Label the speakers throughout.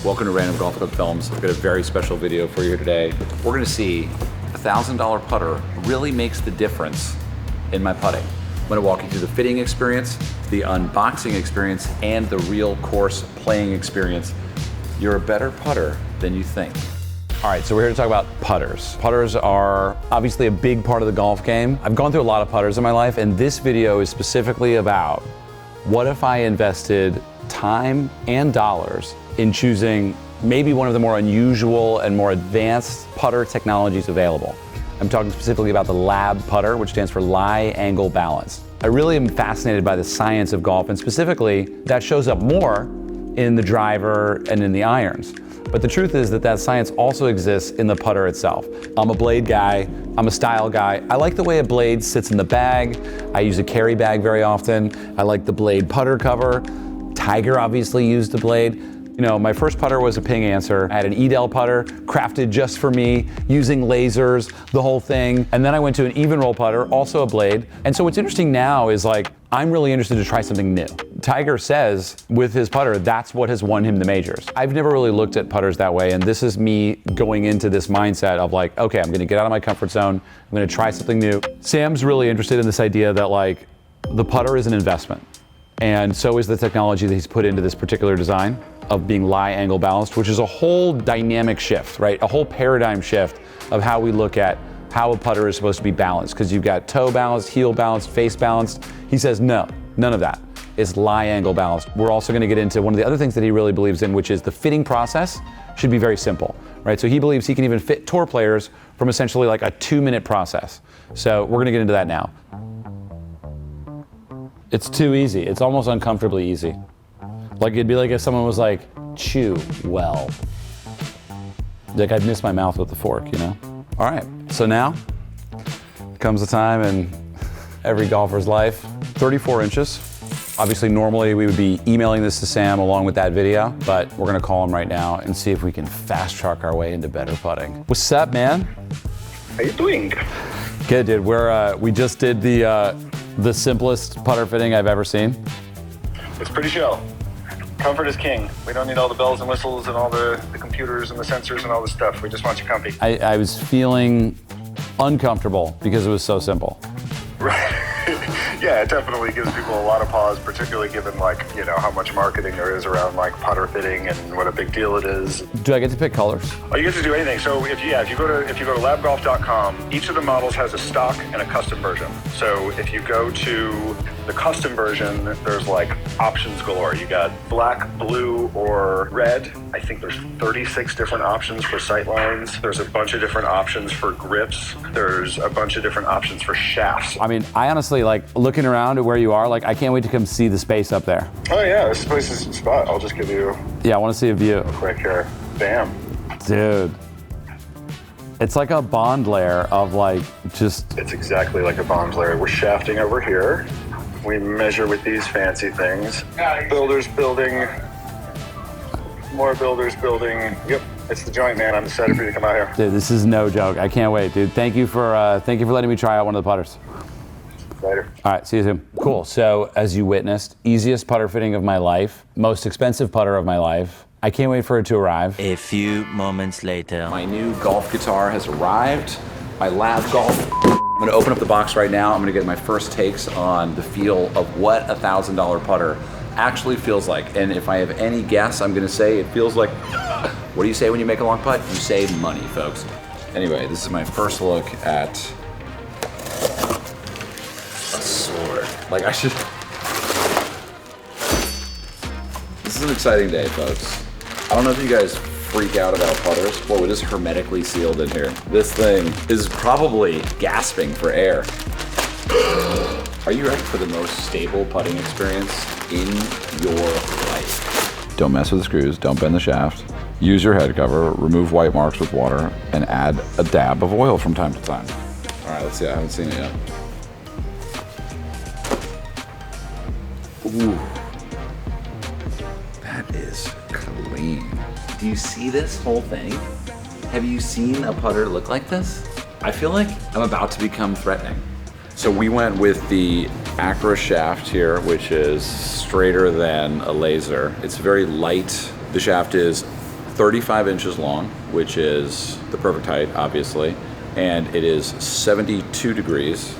Speaker 1: Welcome to Random Golf Club Films. I've got a very special video for you here today. We're gonna see $1,000 putter really makes the difference in my putting. I'm gonna walk you through the fitting experience, the unboxing experience, and the real course playing experience. You're a better putter than you think. All right, so we're here to talk about putters. Putters are obviously a big part of the golf game. I've gone through a lot of putters in my life, and this video is specifically about what if I invested time and dollars in choosing maybe one of the more unusual and more advanced putter technologies available. I'm talking specifically about the L.A.B putter, which stands for Lie Angle Balanced. I really am fascinated by the science of golf, and specifically that shows up more in the driver and in the irons. But the truth is that science also exists in the putter itself. I'm a blade guy, I'm a style guy. I like the way a blade sits in the bag. I use a carry bag very often. I like the blade putter cover. Tiger obviously used the blade. You know, my first putter was a Ping Answer. I had an Edel putter crafted just for me, using lasers, the whole thing. And then I went to an even roll putter, also a blade. And so what's interesting now is like, I'm really interested to try something new. Tiger says with his putter, that's what has won him the majors. I've never really looked at putters that way, and this is me going into this mindset of like, okay, I'm gonna get out of my comfort zone, I'm gonna try something new. Sam's really interested in this idea that like, the putter is an investment, and so is the technology that he's put into this particular design of being lie angle balanced, which is a whole dynamic shift, right? A whole paradigm shift of how we look at how a putter is supposed to be balanced, because you've got toe balanced, heel balanced, face balanced. He says, no, none of that. It's lie angle balanced. We're also gonna get into one of the other things that he really believes in, which is the fitting process should be very simple, right? So he believes he can even fit tour players from essentially like a 2-minute process. So we're gonna get into that now. It's too easy. It's almost uncomfortably easy. Like it'd be like if someone was like, chew well. Like I'd miss my mouth with the fork, you know? All right, so now comes the time in every golfer's life, 34 inches. Obviously, normally we would be emailing this to Sam along with that video, but we're gonna call him right now and see if we can fast track our way into better putting. What's up, man?
Speaker 2: How you doing?
Speaker 1: Good, dude. We just did the simplest putter fitting I've ever seen.
Speaker 2: It's pretty chill. Comfort is king. We don't need all the bells and whistles and all the computers and the sensors and all this stuff. We just want you comfy.
Speaker 1: I was feeling uncomfortable because it was so simple.
Speaker 2: Right. Yeah, it definitely gives people a lot of pause, particularly given like, you know, how much marketing there is around like putter fitting and what a big deal it is.
Speaker 1: Do I get to pick colors?
Speaker 2: Oh, you get to do anything. So if you go to labgolf.com, each of the models has a stock and a custom version. So if you go to the custom version, there's like options galore. You got black, blue, or red. I think there's 36 different options for sight lines. There's a bunch of different options for grips. There's a bunch of different options for shafts.
Speaker 1: I mean, I honestly, like, looking around at where you are, like, I can't wait to come see the space up there.
Speaker 2: Oh yeah, this place is a spot. I'll just give you
Speaker 1: Yeah, I want to see a view.
Speaker 2: a quick here. Bam.
Speaker 1: Dude. It's like a bond layer of like, just...
Speaker 2: It's exactly like a bond layer. We're shafting over here. We measure with these fancy things. Builders building. More builders building. Yep, it's the joint, man. I'm excited for you to come out here.
Speaker 1: Dude, this is no joke. I can't wait, dude. Thank you for letting me try out one of the putters.
Speaker 2: Later.
Speaker 1: All right, see you soon. Cool, so as you witnessed, easiest putter fitting of my life, most expensive putter of my life. I can't wait for it to arrive.
Speaker 3: A few moments later.
Speaker 1: My new golf guitar has arrived. My L.A.B golf. I'm gonna open up the box right now. I'm gonna get my first takes on the feel of what a $1,000 putter actually feels like. And if I have any guess, I'm gonna say it feels like, what do you say when you make a long putt? You save money, folks. Anyway, this is my first look at a sword. Like I should, this is an exciting day, folks. I don't know if you guys freak out about putters. Whoa, it is hermetically sealed in here. This thing is probably gasping for air. Are you ready for the most stable putting experience in your life? Don't mess with the screws, don't bend the shaft. Use your head cover, remove white marks with water, and add a dab of oil from time to time. All right, let's see, I haven't seen it yet. Ooh, that is clean. Do you see this whole thing? Have you seen a putter look like this? I feel like I'm about to become threatening. So we went with the Acro shaft here, which is straighter than a laser. It's very light. The shaft is 35 inches long, which is the perfect height, obviously, and it is 72 degrees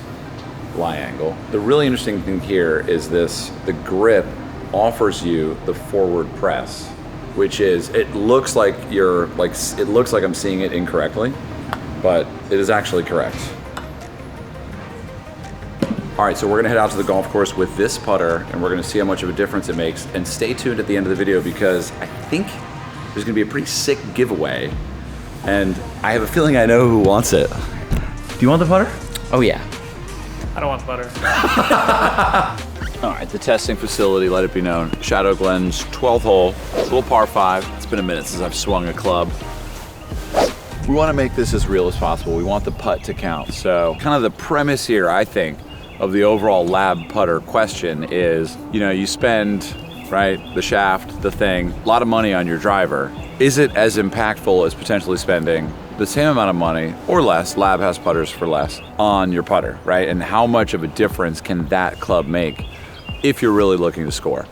Speaker 1: lie angle. The really interesting thing here is the grip offers you the forward press, which is, it looks like I'm seeing it incorrectly, but it is actually correct. All right, so we're gonna head out to the golf course with this putter, and we're gonna see how much of a difference it makes. And stay tuned at the end of the video, because I think there's gonna be a pretty sick giveaway, and I have a feeling I know who wants it. Do you want the putter?
Speaker 4: Oh yeah.
Speaker 5: I don't want butter.
Speaker 1: All right, the testing facility, let it be known. Shadow Glen's 12th hole, little par 5. It's been a minute since I've swung a club. We wanna make this as real as possible. We want the putt to count. So kind of the premise here, I think, of the overall L.A.B putter question is, you spend, right, the shaft, the thing, a lot of money on your driver. Is it as impactful as potentially spending the same amount of money or less, L.A.B has putters for less, on your putter, right? And how much of a difference can that club make if you're really looking to score?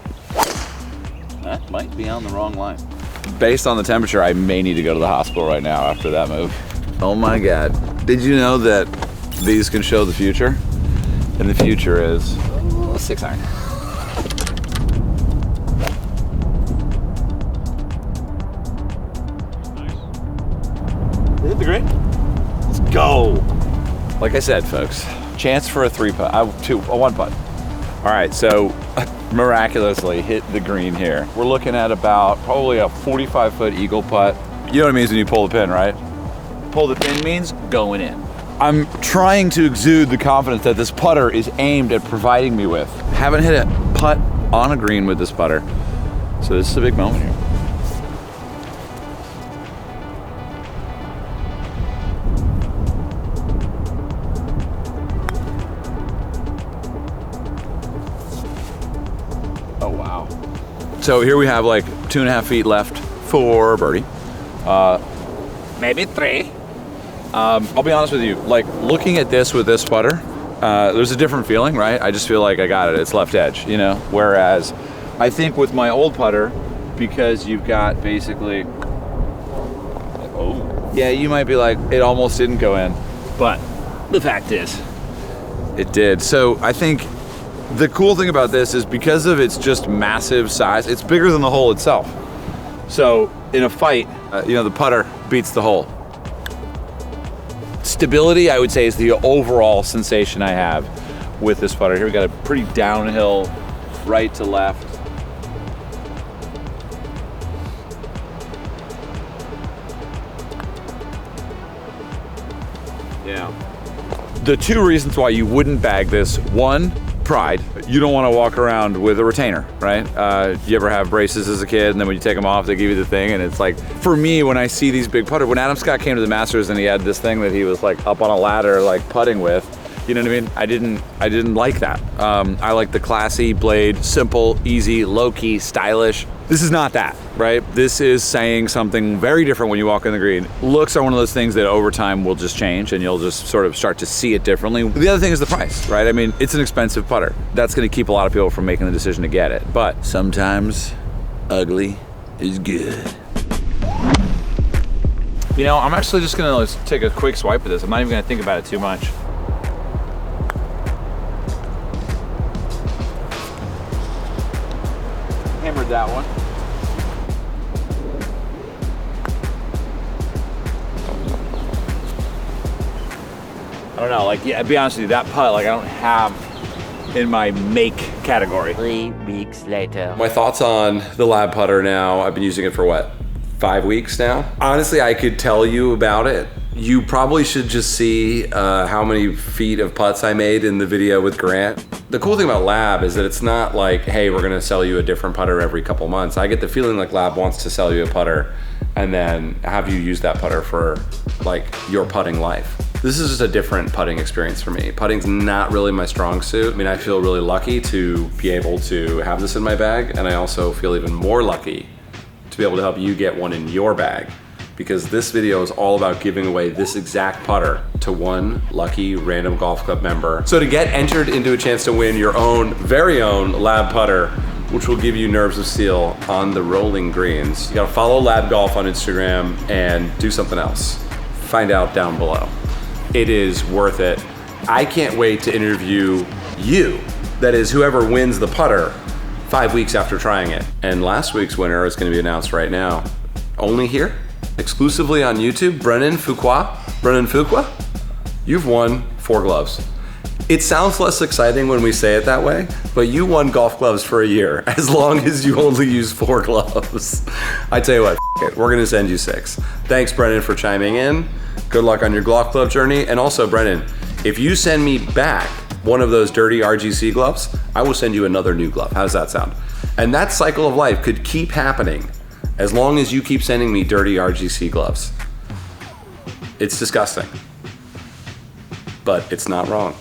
Speaker 1: That might be on the wrong line. Based on the temperature, I may need to go to the hospital right now after that move. Oh my God. Did you know that these can show the future? And the future is 6 iron. Hit the green. Let's go. Like I said, folks, chance for a 3-putt, a 1-putt. All right, so miraculously hit the green here. We're looking at about probably a 45-foot eagle putt. You know what it means when you pull the pin, right? Pull the pin means going in. I'm trying to exude the confidence that this putter is aimed at providing me with. Haven't hit a putt on a green with this putter, so this is a big moment here. Oh, wow. So here we have like 2.5 feet left for birdie. Maybe 3. I'll be honest with you, like looking at this with this putter, there's a different feeling, right? I just feel like I got it, it's left edge, Whereas I think with my old putter, because you've got basically, oh, yeah, you might be like, it almost didn't go in, but the fact is, it did. So I think the cool thing about this is because of its just massive size, it's bigger than the hole itself. So in a fight, the putter beats the hole. Stability, I would say, is the overall sensation I have with this putter. Here we got a pretty downhill right to left. Yeah. The 2 reasons why you wouldn't bag this: 1, pride. You don't want to walk around with a retainer, right? You ever have braces as a kid, and then when you take them off, they give you the thing, and it's like, for me, when I see these big putters, when Adam Scott came to the Masters and he had this thing that he was like up on a ladder, like putting with, you know what I mean? I didn't like that. I like the classy blade, simple, easy, low-key, stylish. This is not that, right? This is saying something very different when you walk on the green. Looks are one of those things that over time will just change, and you'll just sort of start to see it differently. The other thing is the price, right? I mean, it's an expensive putter. That's gonna keep a lot of people from making the decision to get it. But sometimes ugly is good. I'm actually just gonna take a quick swipe of this. I'm not even gonna think about it too much. Hammered that one. I don't know, like, yeah, to be honest with you, that putt, like, I don't have in my make category.
Speaker 3: 3 weeks later.
Speaker 6: My thoughts on the L.A.B putter now, I've been using it for what, 5 weeks now? Honestly, I could tell you about it. You probably should just see how many feet of putts I made in the video with Grant. The cool thing about L.A.B is that it's not like, hey, we're gonna sell you a different putter every couple months. I get the feeling like L.A.B wants to sell you a putter and then have you use that putter for like your putting life. This is just a different putting experience for me. Putting's not really my strong suit. I mean, I feel really lucky to be able to have this in my bag, and I also feel even more lucky to be able to help you get one in your bag, because this video is all about giving away this exact putter to one lucky random golf club member. So to get entered into a chance to win your own, very own L.A.B putter, which will give you nerves of steel on the rolling greens. You gotta follow Lab Golf on Instagram and do something else. Find out down below. It is worth it. I can't wait to interview you. That is, whoever wins the putter 5 weeks after trying it. And last week's winner is gonna be announced right now. Only here, exclusively on YouTube, Brennan Fuqua, you've won 4 gloves. It sounds less exciting when we say it that way, but you won golf gloves for a year, as long as you only use 4 gloves. I tell you what, it, we're gonna send you 6. Thanks, Brennan, for chiming in. Good luck on your golf glove journey. And also, Brennan, if you send me back one of those dirty RGC gloves, I will send you another new glove. How does that sound? And that cycle of life could keep happening as long as you keep sending me dirty RGC gloves. It's disgusting, but it's not wrong.